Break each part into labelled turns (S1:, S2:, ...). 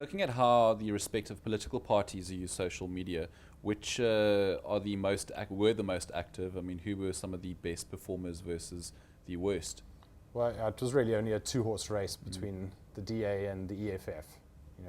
S1: Looking at how the respective political parties use social media, which were the most active? I mean, who were some of the best performers versus the worst?
S2: Well, it was really only a two-horse race between the DA and the EFF.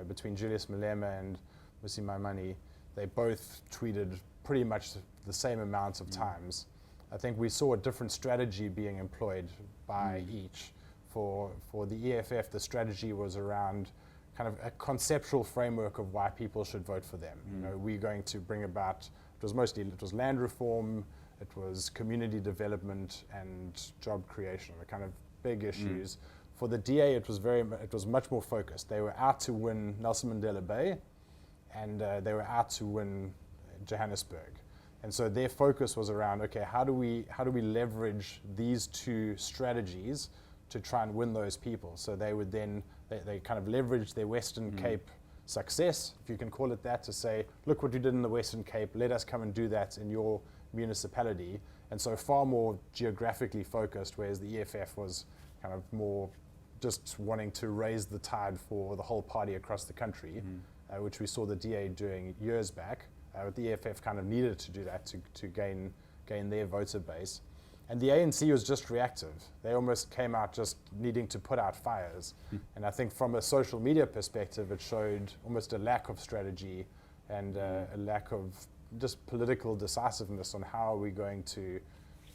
S2: Between Julius Malema and Musi Maimane, they both tweeted pretty much the same amount of times. I think we saw a different strategy being employed by each. For the EFF, the strategy was around kind of a conceptual framework of why people should vote for them. We're going to bring about, it was land reform, it was community development and job creation, the kind of big issues. For the DA, it was much more focused. They were out to win Nelson Mandela Bay, and they were out to win Johannesburg. And so their focus was around, okay, how do we leverage these two strategies to try and win those people? So they would then, they kind of leveraged their Western Cape success, if you can call it that, to say, look what you did in the Western Cape, let us come and do that in your municipality. And so far more geographically focused, whereas the EFF was kind of more just wanting to raise the tide for the whole party across the country, which we saw the DA doing years back. But the EFF kind of needed to do that to gain their voter base. And the ANC was just reactive. They almost came out just needing to put out fires. And I think from a social media perspective, it showed almost a lack of strategy and a lack of just political decisiveness on how are we going to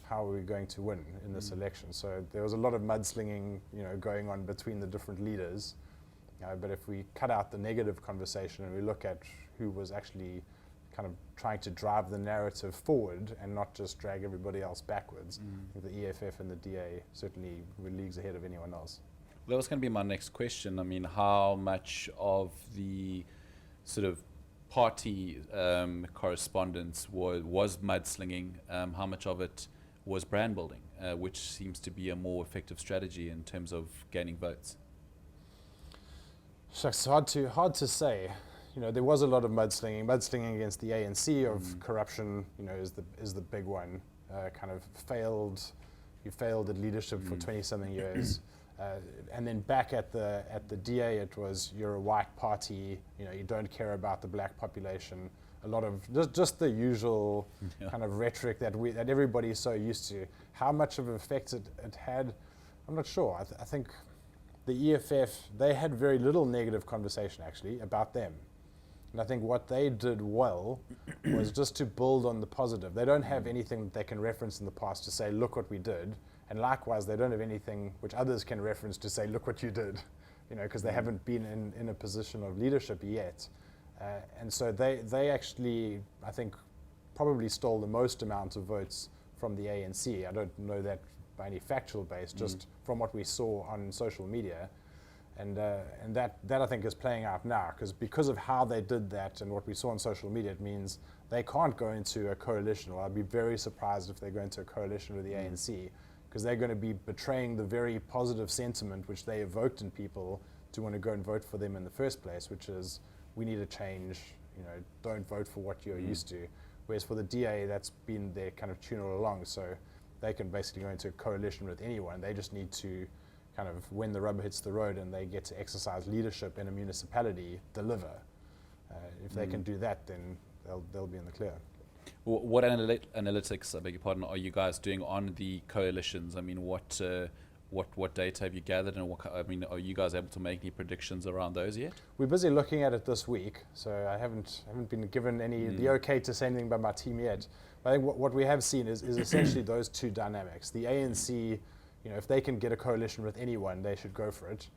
S2: win in this election. So there was a lot of mudslinging, going on between the different leaders. But if we cut out the negative conversation and we look at who was actually kind of trying to drive the narrative forward and not just drag everybody else backwards, I think the EFF and the DA certainly were leagues ahead of anyone else.
S1: Well, that was going to be my next question. I mean, how much of the sort of party correspondence was mudslinging? How much of it was brand building, which seems to be a more effective strategy in terms of gaining votes?
S2: Shucks, it's hard to say. There was a lot of mudslinging against the ANC of corruption. Is the big one. Kind of failed. You failed at leadership for 20-something years, and then back at the DA, it was you're a white party. You don't care about the black population. A lot of just the usual kind of rhetoric that everybody's so used to. How much of an effect it had, I'm not sure. I think the EFF, they had very little negative conversation actually about them. And I think what they did well was just to build on the positive. They don't have anything that they can reference in the past to say, look what we did. And likewise, they don't have anything which others can reference to say, look what you did, because they haven't been in a position of leadership yet. And so they actually, I think, probably stole the most amount of votes from the ANC. I don't know that by any factual base, just from what we saw on social media. And that I think is playing out now, because of how they did that and what we saw on social media, it means they can't go into a coalition. Well, I'd be very surprised if they go into a coalition with the ANC, because they're going to be betraying the very positive sentiment which they evoked in people to want to go and vote for them in the first place, which is we need a change, don't vote for what you're used to. Whereas for the DA, that's been their kind of tune all along, so they can basically go into a coalition with anyone. They just need to kind of, when the rubber hits the road and they get to exercise leadership in a municipality, deliver. If they can do that, then they'll be in the clear.
S1: What analytics, I beg your pardon, are you guys doing on the coalitions? I mean, what data have you gathered, and are you guys able to make any predictions around those yet?
S2: We're busy looking at it this week, so I haven't been given the okay to say anything by my team yet. But I think what we have seen is essentially those two dynamics. The ANC, if they can get a coalition with anyone, they should go for it.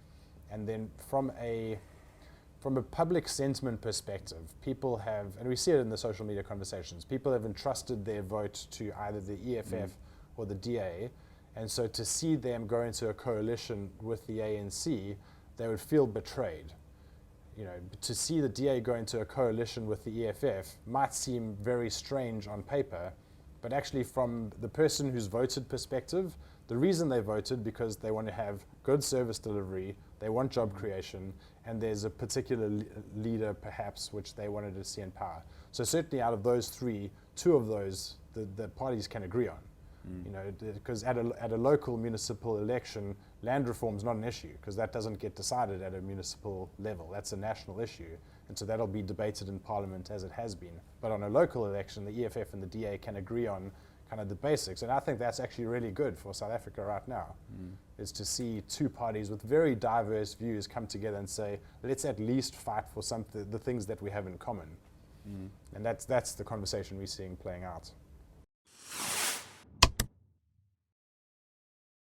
S2: And then from a public sentiment perspective, people have, and we see it in the social media conversations, people have entrusted their vote to either the EFF or the DA. And so to see them go into a coalition with the ANC, they would feel betrayed. To see the DA go into a coalition with the EFF might seem very strange on paper, but actually from the person who's voted perspective, the reason they voted because they want to have good service delivery, they want job creation, and there's a particular leader perhaps which they wanted to see in power. So certainly out of those three, two of those the parties can agree on. Because at a local municipal election, land reform is not an issue because that doesn't get decided at a municipal level. That's a national issue. And so that'll be debated in Parliament as it has been. But on a local election, the EFF and the DA can agree on kind of the basics. And I think that's actually really good for South Africa right now, is to see two parties with very diverse views come together and say, let's at least fight for the things that we have in common. And that's the conversation we're seeing playing out.